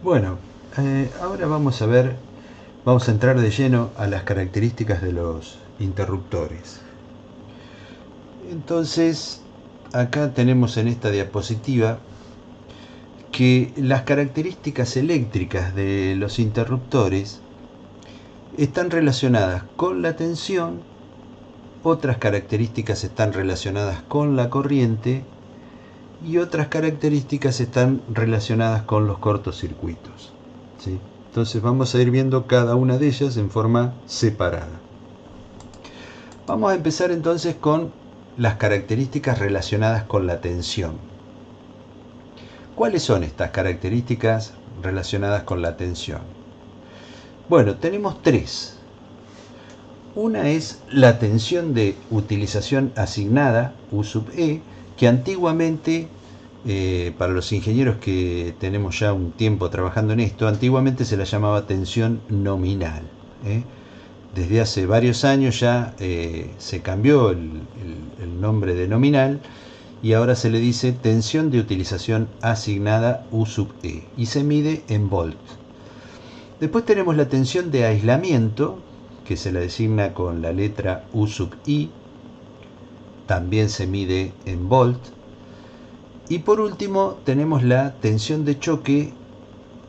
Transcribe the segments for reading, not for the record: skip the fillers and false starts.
Bueno, ahora vamos a entrar de lleno a las características de los interruptores. Entonces, acá tenemos en esta diapositiva que las características eléctricas de los interruptores están relacionadas con la tensión, otras características están relacionadas con la corriente y otras características están relacionadas con los cortocircuitos. ¿Sí? Entonces vamos a ir viendo cada una de ellas en forma separada. Vamos a empezar entonces con las características relacionadas con la tensión. ¿Cuáles son estas características relacionadas con la tensión? Bueno, tenemos tres. Una es la tensión de utilización asignada, U sub E, que antiguamente, para los ingenieros que tenemos ya un tiempo trabajando en esto, antiguamente se la llamaba tensión nominal. Desde hace varios años ya se cambió el nombre de nominal y ahora se le dice tensión de utilización asignada U sub E y se mide en volt. Después tenemos la tensión de aislamiento, que se la designa con la letra U sub I, también se mide en volt. Y por último tenemos la tensión de choque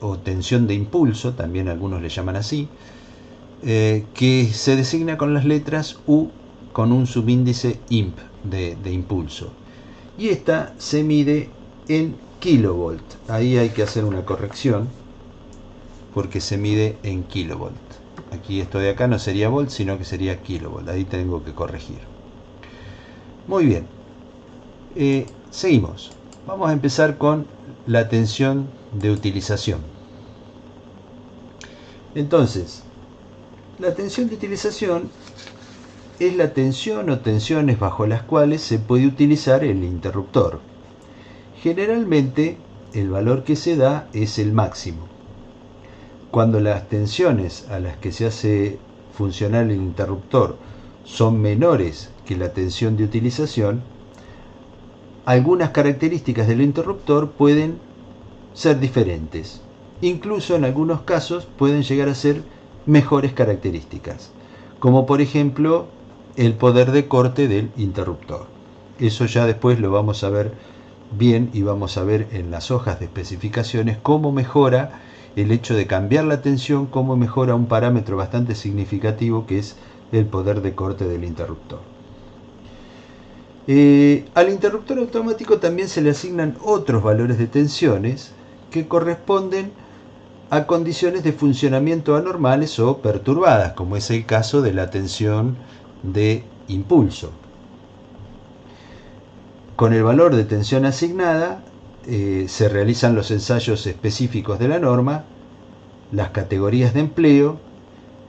o tensión de impulso, también algunos le llaman así, que se designa con las letras U con un subíndice imp de impulso. Y esta se mide en kilovolt. Ahí hay que hacer una corrección porque se mide en kilovolt. Aquí esto de acá no sería volt, sino que sería kilovolt. Ahí tengo que corregir. Muy bien. Seguimos. Vamos a empezar con la tensión de utilización. Entonces, la tensión de utilización es la tensión o tensiones bajo las cuales se puede utilizar el interruptor. Generalmente, el valor que se da es el máximo. Cuando las tensiones a las que se hace funcionar el interruptor son menores que la tensión de utilización, algunas características del interruptor pueden ser diferentes. Incluso en algunos casos pueden llegar a ser mejores características, como por ejemplo el poder de corte del interruptor. Eso ya después lo vamos a ver bien y vamos a ver en las hojas de especificaciones cómo mejora el hecho de cambiar la tensión, cómo mejora un parámetro bastante significativo que es el poder de corte del interruptor. Al interruptor automático también se le asignan otros valores de tensiones que corresponden a condiciones de funcionamiento anormales o perturbadas, como es el caso de la tensión de impulso. Con el valor de tensión asignada se realizan los ensayos específicos de la norma, las categorías de empleo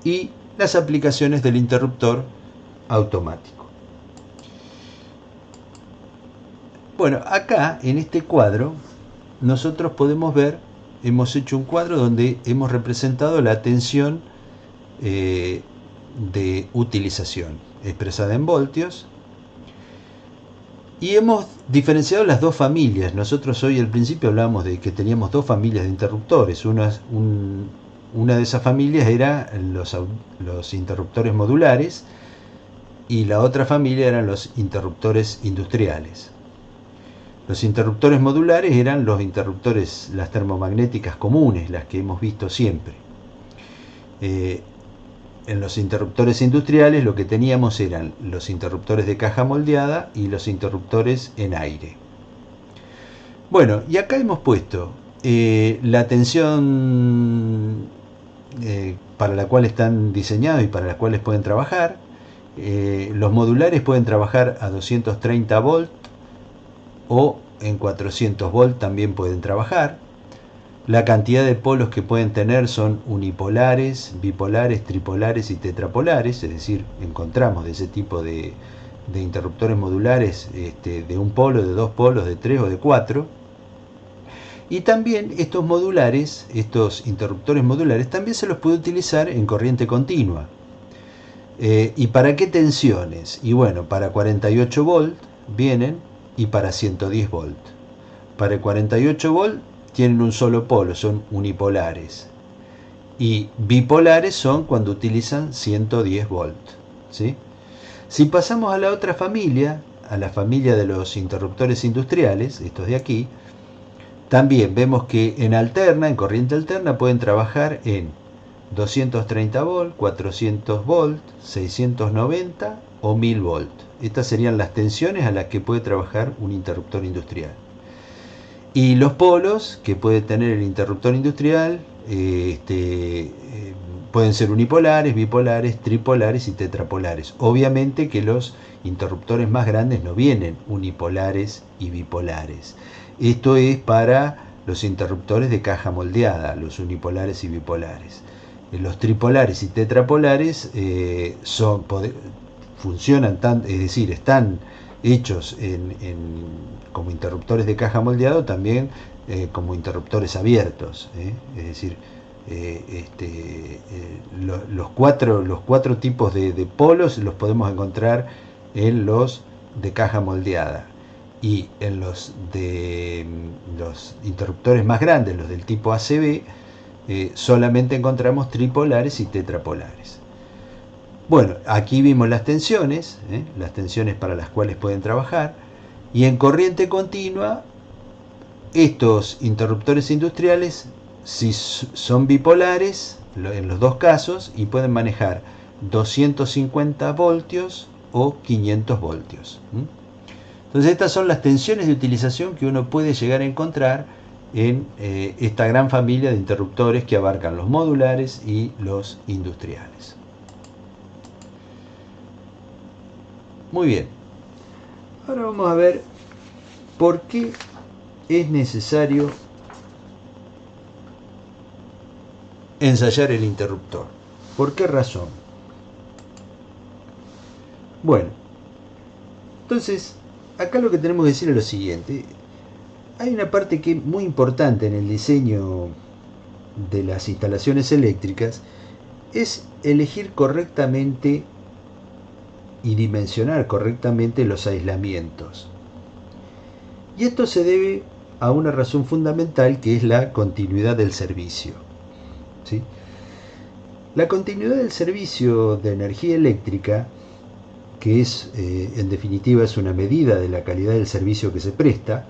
y las aplicaciones del interruptor automático. Bueno, acá en este cuadro nosotros podemos ver, hemos hecho un cuadro donde hemos representado la tensión de utilización expresada en voltios y hemos diferenciado las dos familias. Nosotros hoy al principio hablábamos de que teníamos dos familias de interruptores. Una de esas familias era los interruptores modulares y la otra familia eran los interruptores industriales. Los interruptores modulares eran los interruptores, las termomagnéticas comunes, las que hemos visto siempre. En los interruptores industriales lo que teníamos eran los interruptores de caja moldeada y los interruptores en aire. Bueno, y acá hemos puesto la tensión para la cual están diseñados y para las cuales pueden trabajar. Los modulares pueden trabajar a 230 volt o en 400 volt también pueden trabajar. La cantidad de polos que pueden tener son unipolares, bipolares, tripolares y tetrapolares, es decir, encontramos de ese tipo de interruptores modulares de un polo, de dos polos, de tres o de cuatro. Y también estos modulares, estos interruptores modulares, también se los puede utilizar en corriente continua. ¿Y para qué tensiones? Y bueno, para 48 volt vienen y para 110 volt. Para el 48 volt tienen un solo polo, son unipolares. Y bipolares son cuando utilizan 110 volts, ¿sí? Si pasamos a la otra familia, a la familia de los interruptores industriales, estos de aquí, también vemos que en corriente alterna, pueden trabajar en 230 volt, 400 volt, 690 o 1000 volt. Estas serían las tensiones a las que puede trabajar un interruptor industrial. Y los polos que puede tener el interruptor industrial pueden ser unipolares, bipolares, tripolares y tetrapolares. Obviamente que los interruptores más grandes no vienen unipolares y bipolares. Esto es para los interruptores de caja moldeada, los unipolares y bipolares. Los tripolares y tetrapolares funcionan es decir, están hechos como interruptores de caja moldeado, también como interruptores abiertos, es decir, los cuatro tipos de polos los podemos encontrar en los de caja moldeada, y en los interruptores más grandes, los del tipo ACB, solamente encontramos tripolares y tetrapolares. Bueno, aquí vimos las tensiones para las cuales pueden trabajar, y en corriente continua estos interruptores industriales, si son bipolares en los dos casos, y pueden manejar 250 voltios o 500 voltios. Entonces estas son las tensiones de utilización que uno puede llegar a encontrar en esta gran familia de interruptores que abarcan los modulares y los industriales. Muy bien, ahora vamos a ver por qué es necesario ensayar el interruptor. ¿Por qué razón? Bueno, entonces acá lo que tenemos que decir es lo siguiente. Hay una parte que es muy importante en el diseño de las instalaciones eléctricas, es elegir correctamente y dimensionar correctamente los aislamientos. Y esto se debe a una razón fundamental, que es la continuidad del servicio, ¿sí? La continuidad del servicio de energía eléctrica, que es en definitiva es una medida de la calidad del servicio que se presta,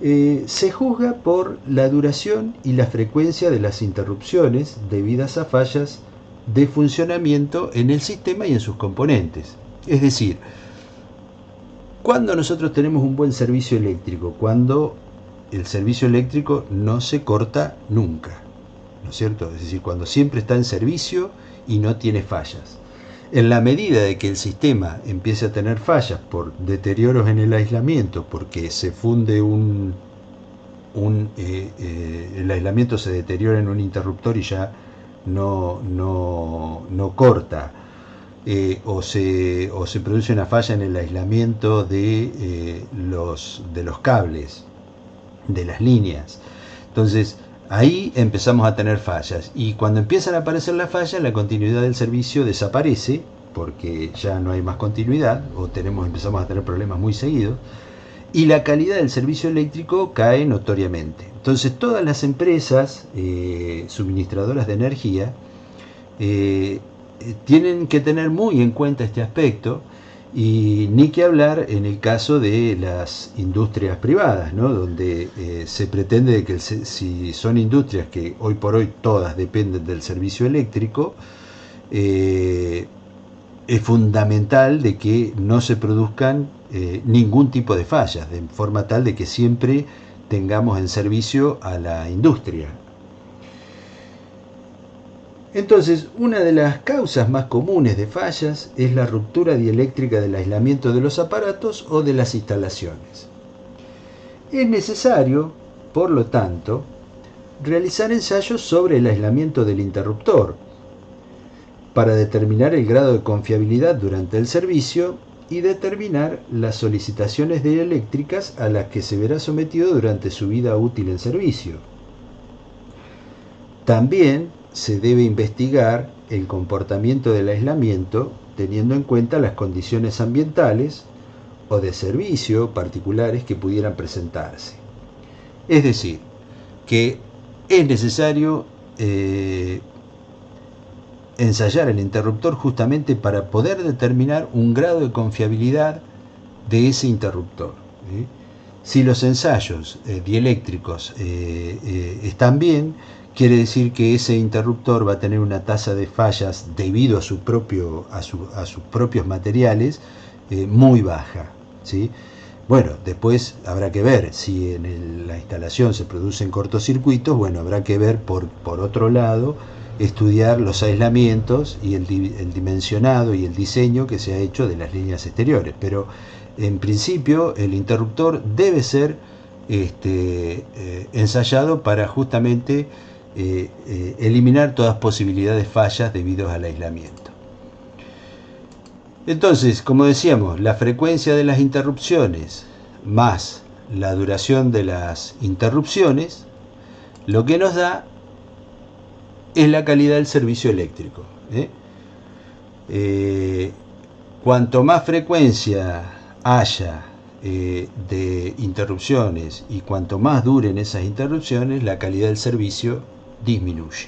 se juzga por la duración y la frecuencia de las interrupciones debidas a fallas de funcionamiento en el sistema y en sus componentes. Es decir, cuando nosotros tenemos un buen servicio eléctrico, cuando el servicio eléctrico no se corta nunca, ¿no es cierto? Es decir, cuando siempre está en servicio y no tiene fallas. En la medida de que el sistema empiece a tener fallas por deterioros en el aislamiento, porque se funde el aislamiento se deteriora en un interruptor y ya no corta, o se produce una falla en el aislamiento de los cables, de las líneas. Entonces ahí empezamos a tener fallas, y cuando empiezan a aparecer las fallas, la continuidad del servicio desaparece, porque ya no hay más continuidad, o empezamos a tener problemas muy seguidos, y la calidad del servicio eléctrico cae notoriamente. Entonces todas las empresas suministradoras de energía tienen que tener muy en cuenta este aspecto, y ni que hablar en el caso de las industrias privadas, ¿no? Donde se pretende que si son industrias que hoy por hoy todas dependen del servicio eléctrico, es fundamental de que no se produzcan ningún tipo de fallas, de forma tal de que siempre tengamos en servicio a la industria. Entonces, una de las causas más comunes de fallas es la ruptura dieléctrica del aislamiento de los aparatos o de las instalaciones. Es necesario, por lo tanto, realizar ensayos sobre el aislamiento del interruptor para determinar el grado de confiabilidad durante el servicio y determinar las solicitaciones dieléctricas a las que se verá sometido durante su vida útil en servicio. También se debe investigar el comportamiento del aislamiento teniendo en cuenta las condiciones ambientales o de servicio particulares que pudieran presentarse. Es decir, que es necesario ensayar el interruptor justamente para poder determinar un grado de confiabilidad de ese interruptor. Si los ensayos dieléctricos están bien, quiere decir que ese interruptor va a tener una tasa de fallas debido a sus propios materiales muy baja, ¿sí? Bueno, después habrá que ver si en la instalación se producen cortocircuitos. Bueno, habrá que ver por otro lado, estudiar los aislamientos y el dimensionado y el diseño que se ha hecho de las líneas exteriores. Pero en principio el interruptor debe ser ensayado para justamente eliminar todas posibilidades de fallas debido al aislamiento. Entonces, como decíamos, la frecuencia de las interrupciones más la duración de las interrupciones, lo que nos da es la calidad del servicio eléctrico. Cuanto más frecuencia haya de interrupciones y cuanto más duren esas interrupciones, la calidad del servicio disminuye.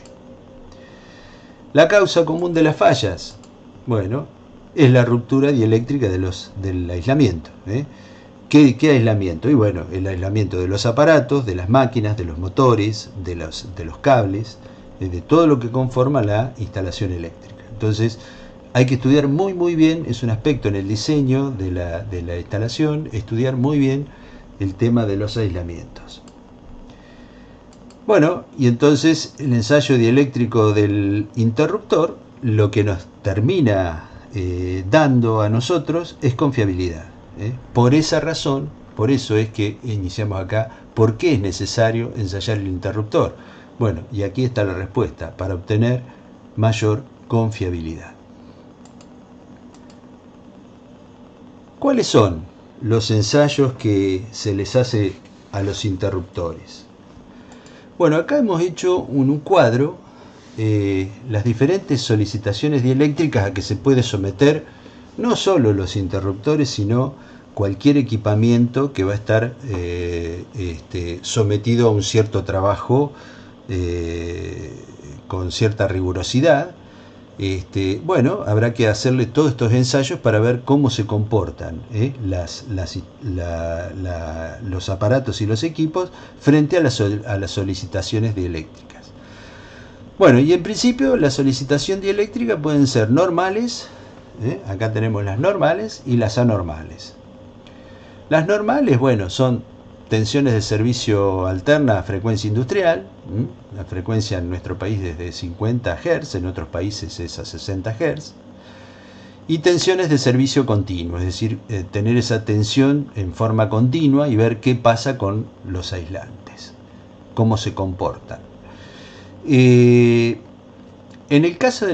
La causa común de las fallas, bueno, es la ruptura dieléctrica del aislamiento. ¿Qué aislamiento? Y bueno, el aislamiento de los aparatos, de las máquinas, de los motores, de los cables, de todo lo que conforma la instalación eléctrica. Entonces, hay que estudiar muy bien, es un aspecto en el diseño de la instalación, estudiar muy bien el tema de los aislamientos. Bueno, y entonces el ensayo dieléctrico del interruptor lo que nos termina dando a nosotros es confiabilidad. Por esa razón, por eso es que iniciamos acá, ¿por qué es necesario ensayar el interruptor? Bueno, y aquí está la respuesta, para obtener mayor confiabilidad. ¿Cuáles son los ensayos que se les hace a los interruptores? Bueno, acá hemos hecho un cuadro, las diferentes solicitaciones dieléctricas a que se puede someter no solo los interruptores, sino cualquier equipamiento que va a estar sometido a un cierto trabajo con cierta rigurosidad. Bueno, habrá que hacerle todos estos ensayos para ver cómo se comportan los aparatos y los equipos frente a las solicitaciones dieléctricas. Bueno, y en principio la solicitación dieléctrica pueden ser normales, acá tenemos las normales y las anormales. Las normales, bueno, son tensiones de servicio alterna a frecuencia industrial. La frecuencia en nuestro país es de 50 Hz, en otros países es a 60 Hz. Y tensiones de servicio continuo, es decir, tener esa tensión en forma continua y ver qué pasa con los aislantes, cómo se comportan. En el caso de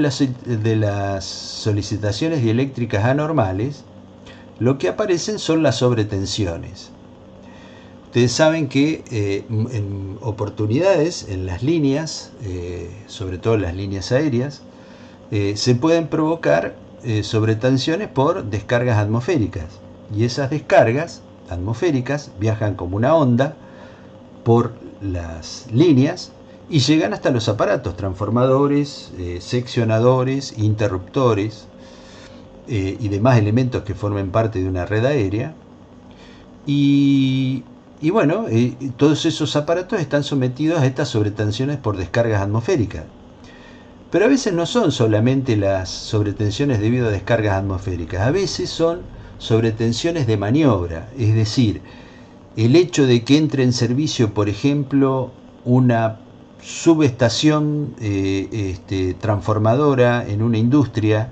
las solicitaciones dieléctricas anormales, lo que aparecen son las sobretensiones. Ustedes saben que en oportunidades, en las líneas, sobre todo las líneas aéreas, se pueden provocar sobretensiones por descargas atmosféricas. Y esas descargas atmosféricas viajan como una onda por las líneas y llegan hasta los aparatos, transformadores, seccionadores, interruptores y demás elementos que formen parte de una red aérea. Y bueno, todos esos aparatos están sometidos a estas sobretensiones por descargas atmosféricas. Pero a veces no son solamente las sobretensiones debido a descargas atmosféricas, a veces son sobretensiones de maniobra, es decir, el hecho de que entre en servicio, por ejemplo, una subestación transformadora en una industria,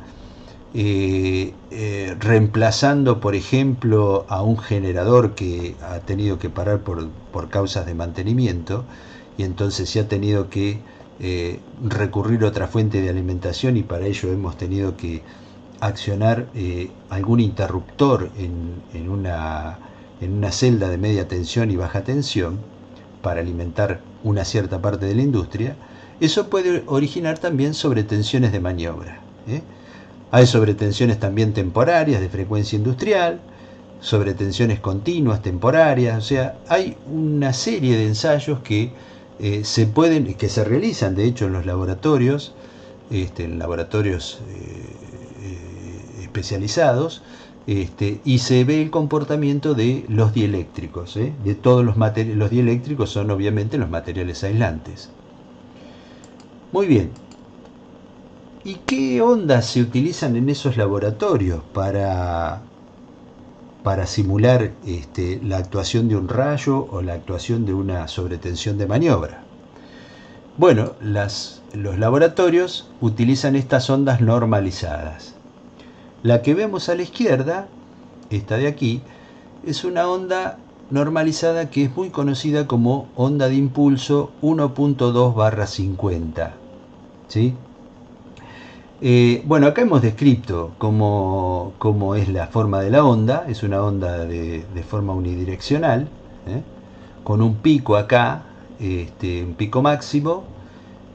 reemplazando, por ejemplo, a un generador que ha tenido que parar por causas de mantenimiento, y entonces se ha tenido que recurrir a otra fuente de alimentación, y para ello hemos tenido que accionar algún interruptor en una celda de media tensión y baja tensión para alimentar una cierta parte de la industria. Eso puede originar también sobretensiones de maniobra. Hay sobretensiones también temporarias de frecuencia industrial, sobretensiones continuas temporarias, o sea, hay una serie de ensayos que que se realizan de hecho en los laboratorios, en laboratorios especializados, y se ve el comportamiento de los dieléctricos, de todos los materiales. Los dieléctricos son obviamente los materiales aislantes. Muy bien. ¿Y qué ondas se utilizan en esos laboratorios para simular la actuación de un rayo o la actuación de una sobretensión de maniobra? Bueno, los laboratorios utilizan estas ondas normalizadas. La que vemos a la izquierda, esta de aquí, es una onda normalizada que es muy conocida como onda de impulso 1.2/50. ¿Sí? Bueno, acá hemos descrito cómo es la forma de la onda. Es una onda de forma unidireccional, con un pico acá, un pico máximo,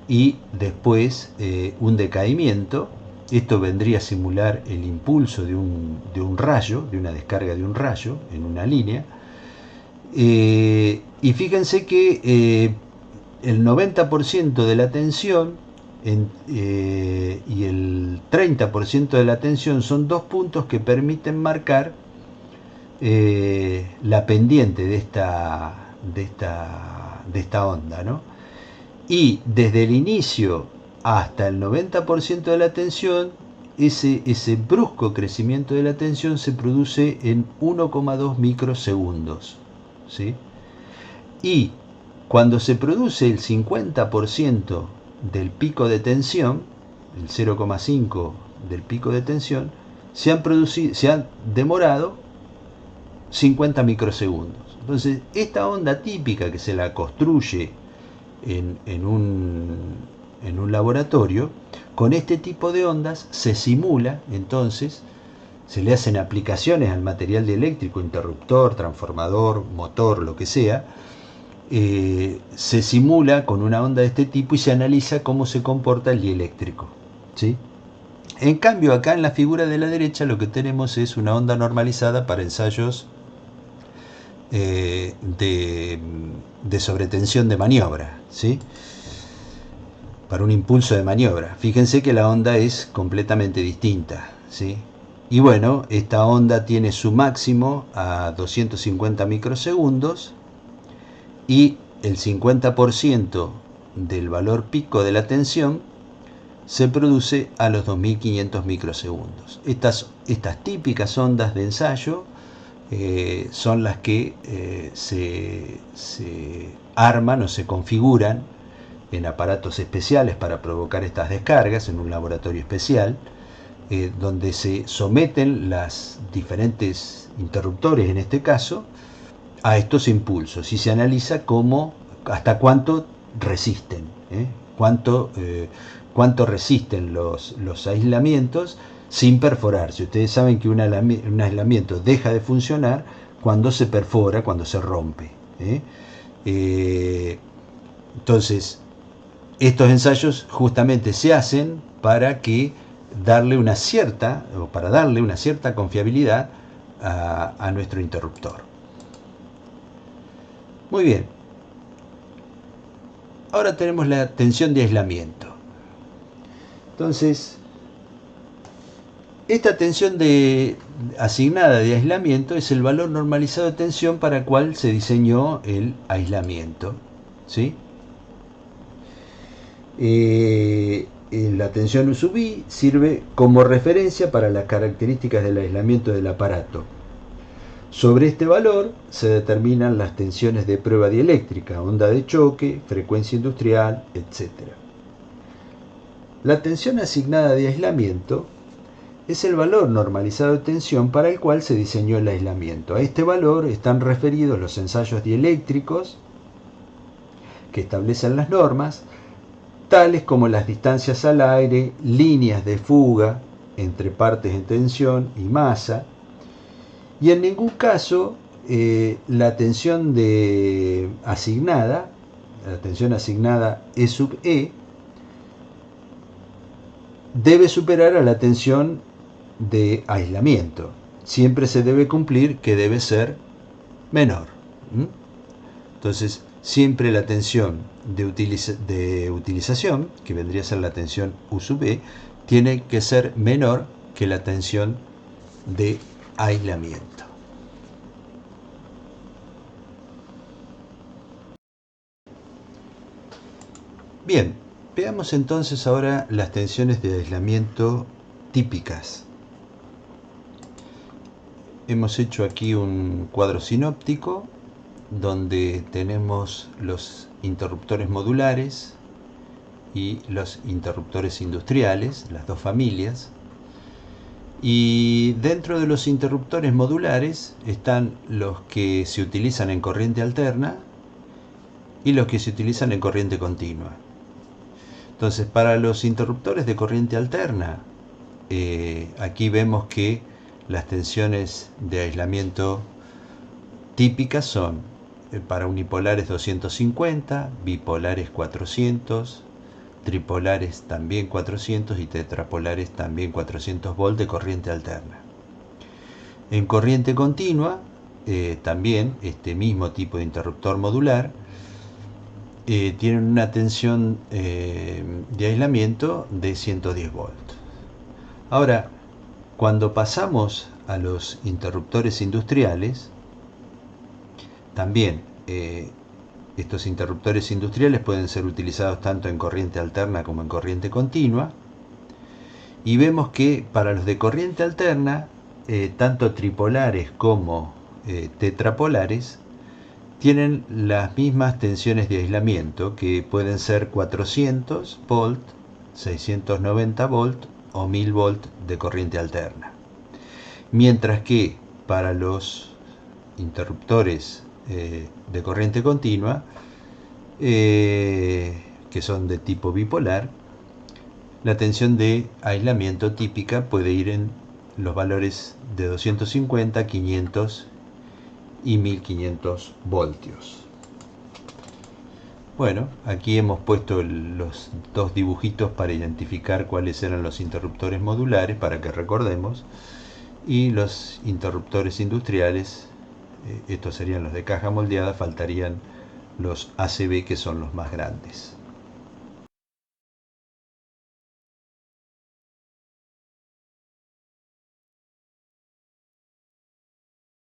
y después un decaimiento. Esto vendría a simular el impulso de un rayo, de una descarga de un rayo en una línea. Y fíjense que el 90% de la tensión y el 30% de la tensión son dos puntos que permiten marcar la pendiente de esta onda, ¿no? Y desde el inicio hasta el 90% de la tensión, ese brusco crecimiento de la tensión se produce en 1,2 microsegundos, ¿sí? Y cuando se produce el 50% del pico de tensión, el 0,5 del pico de tensión, se han demorado 50 microsegundos. Entonces, esta onda típica que se la construye en un laboratorio, con este tipo de ondas se simula, entonces, se le hacen aplicaciones al material dieléctrico, interruptor, transformador, motor, lo que sea, se simula con una onda de este tipo y se analiza cómo se comporta el dieléctrico, ¿sí? En cambio, acá en la figura de la derecha lo que tenemos es una onda normalizada para ensayos de sobretensión de maniobra, ¿sí? Para un impulso de maniobra. Fíjense que la onda es completamente distinta, ¿sí? Y bueno, esta onda tiene su máximo a 250 microsegundos y el 50% del valor pico de la tensión se produce a los 2500 microsegundos. Estas típicas ondas de ensayo son las que se arman o se configuran en aparatos especiales para provocar estas descargas en un laboratorio especial, donde se someten las diferentes interruptores, en este caso, a estos impulsos y se analiza hasta cuánto resisten, cuánto resisten los aislamientos sin perforarse. Ustedes saben que un aislamiento deja de funcionar cuando se perfora, cuando se rompe. Entonces, estos ensayos justamente se hacen para darle una cierta confiabilidad a nuestro interruptor. Muy bien. Ahora tenemos la tensión de aislamiento. Entonces, esta tensión asignada de aislamiento es el valor normalizado de tensión para el cual se diseñó el aislamiento, ¿sí? La tensión U sub I sirve como referencia para las características del aislamiento del aparato. Sobre este valor se determinan las tensiones de prueba dieléctrica, onda de choque, frecuencia industrial, etc. La tensión asignada de aislamiento es el valor normalizado de tensión para el cual se diseñó el aislamiento. A este valor están referidos los ensayos dieléctricos que establecen las normas, tales como las distancias al aire, líneas de fuga entre partes en tensión y masa, y en ningún caso la tensión asignada E sub E, debe superar a la tensión de aislamiento. Siempre se debe cumplir que debe ser menor. Entonces, siempre la tensión de utilización, que vendría a ser la tensión U sub E, tiene que ser menor que la tensión de aislamiento. Bien, veamos entonces ahora las tensiones de aislamiento típicas. Hemos hecho aquí un cuadro sinóptico donde tenemos los interruptores modulares y los interruptores industriales, las dos familias. Y dentro de los interruptores modulares están los que se utilizan en corriente alterna y los que se utilizan en corriente continua. Entonces, para los interruptores de corriente alterna, aquí vemos que las tensiones de aislamiento típicas son para unipolares 250, bipolares 400, tripolares también 400 y tetrapolares también 400 volts de corriente alterna. En corriente continua, también este mismo tipo de interruptor modular tienen una tensión de aislamiento de 110 volts. Ahora, cuando pasamos a los interruptores industriales, también estos interruptores industriales pueden ser utilizados tanto en corriente alterna como en corriente continua. Y vemos que para los de corriente alterna, tanto tripolares como tetrapolares tienen las mismas tensiones de aislamiento, que pueden ser 400 volt, 690 volt o 1000 volt de corriente alterna. Mientras que para los interruptores de corriente continua, que son de tipo bipolar, la tensión de aislamiento típica puede ir en los valores de 250, 500 y 1500 voltios. Bueno, aquí hemos puesto los dos dibujitos para identificar cuáles eran los interruptores modulares, para que recordemos, y los interruptores industriales, estos serían los de caja moldeada, faltarían los ACB, que son los más grandes.